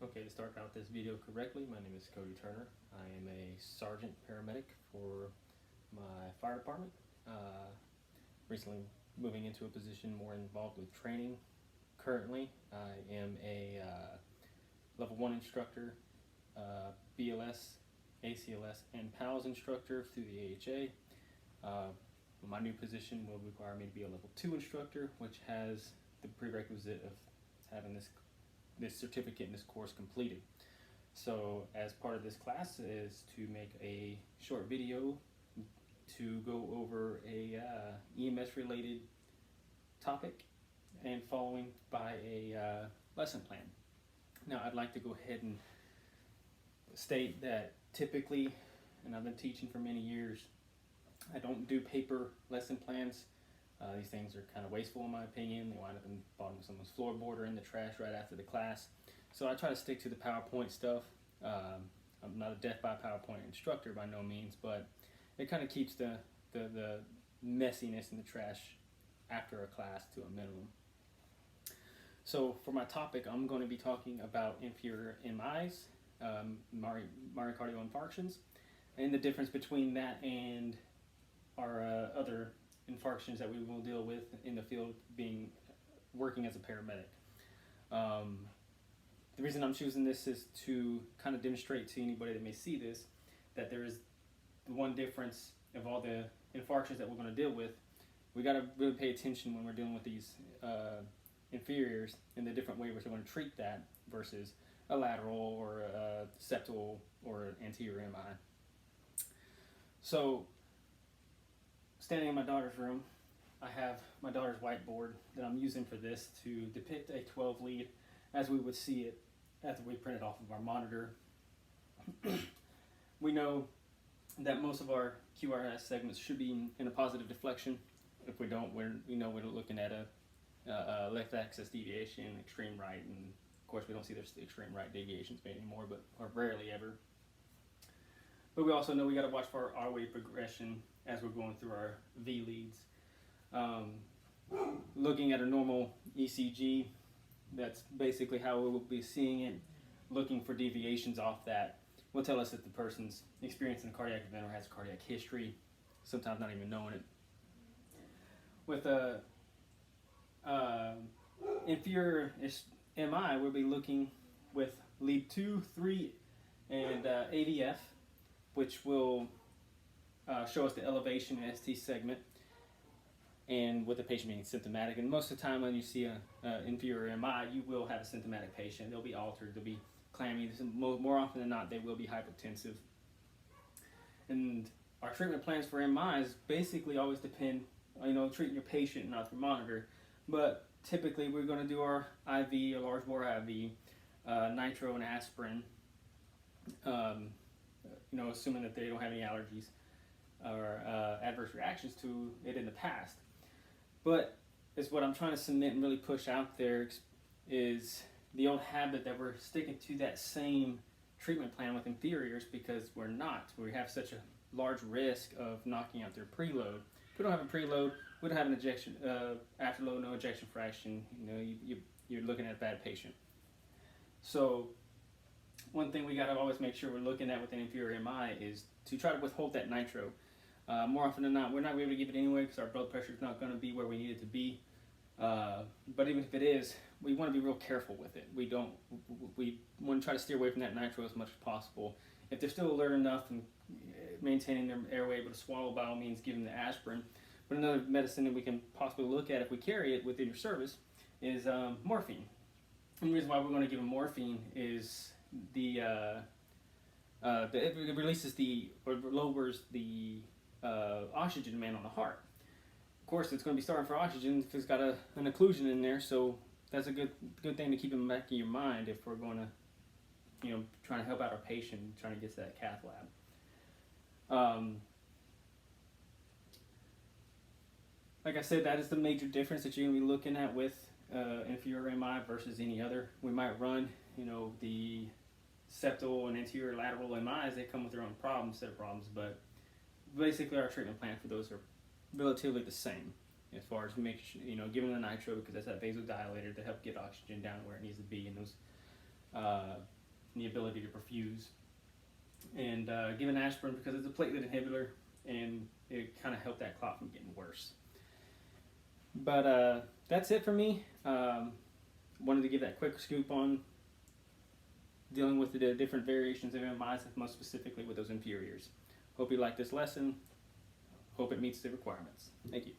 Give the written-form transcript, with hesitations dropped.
Okay, to start out this video correctly, my name is Cody Turner. I am a sergeant paramedic for my fire department. Recently moving into a position more involved with training. Currently, I am a level 1 instructor, BLS, ACLS, and PALS instructor through the AHA. My new position will require me to be a level 2 instructor, which has the prerequisite of having this certificate and this course completed. So as part of this class is to make a short video to go over a EMS related topic and following by a lesson plan. Now I'd like to go ahead and state that typically, and I've been teaching for many years, I don't do paper lesson plans. These things are kind of wasteful in my opinion. They wind up in the bottom of someone's floorboard or in the trash right after the class. So I try to stick to the PowerPoint stuff. I'm not a death by PowerPoint instructor by no means, but it kind of keeps the messiness in the trash after a class to a minimum. So for my topic, I'm going to be talking about inferior MIs, myocardial infarctions, and the difference between that and our other infarctions that we will deal with in the field working as a paramedic. The reason I'm choosing this is to kind of demonstrate to anybody that may see this that there is the one difference of all the infarctions that we're going to deal with. We got to really pay attention when we're dealing with these inferiors and the different ways we're going to treat that versus a lateral or a septal or an anterior MI. So standing in my daughter's room, I have my daughter's whiteboard that I'm using for this to depict a 12 lead as we would see it after we print it off of our monitor. We know that most of our QRS segments should be in a positive deflection. If we don't, we know we're looking at a left axis deviation, extreme right, and of course we don't see those extreme right deviations anymore, or rarely ever. But we also know we got to watch for our wave progression as we're going through our V leads. Looking at a normal ECG, that's basically how we will be seeing it. Looking for deviations off that will tell us that the person's experiencing a cardiac event or has a cardiac history, sometimes not even knowing it. With a inferior MI, we'll be looking with lead 2, 3, and AVF, which will show us the elevation ST segment, and with the patient being symptomatic. And most of the time when you see an inferior MI, you will have a symptomatic patient. They'll be altered, they'll be clammy. More often than not, they will be hypotensive. And our treatment plans for MIs basically always depend on, treating your patient, not through monitor. But typically we're going to do our IV, a large bore IV, nitro and aspirin, assuming that they don't have any allergies or adverse reactions to it in the past. But is what I'm trying to cement and really push out there is the old habit that we're sticking to that same treatment plan with inferiors because we're not. We have such a large risk of knocking out their preload. If we don't have a preload, we don't have an ejection, afterload, no ejection fraction, you're looking at a bad patient. So one thing we got to always make sure we're looking at with an inferior MI is to try to withhold that nitro. More often than not, we're not going to be able to give it anyway because our blood pressure is not going to be where we need it to be. But even if it is, we want to be real careful with it. We want to try to steer away from that nitro as much as possible. If they're still alert enough and maintaining their airway able to swallow, by all means, give them the aspirin. But another medicine that we can possibly look at if we carry it within your service is morphine. And the reason why we're going to give them morphine is it releases or lowers the oxygen demand on the heart. Of course, it's going to be starving for oxygen if it's got an occlusion in there, so that's a good thing to keep in the back of your mind if we're going to, trying to help out our patient, trying to get to that cath lab. Like I said, that is the major difference that you're going to be looking at with inferior MI versus any other. We might run, the septal and anterior lateral MIs, they come with their own set of problems, but basically our treatment plan for those are relatively the same as far as giving the nitro because that's that vasodilator to help get oxygen down where it needs to be in those and the ability to perfuse. And given aspirin because it's a platelet inhibitor, and it kind of helped that clot from getting worse. But that's it for me. Wanted to give that quick scoop on dealing with the different variations of MMIs, most specifically with those inferiors. Hope you like this lesson. Hope it meets the requirements. Thank you.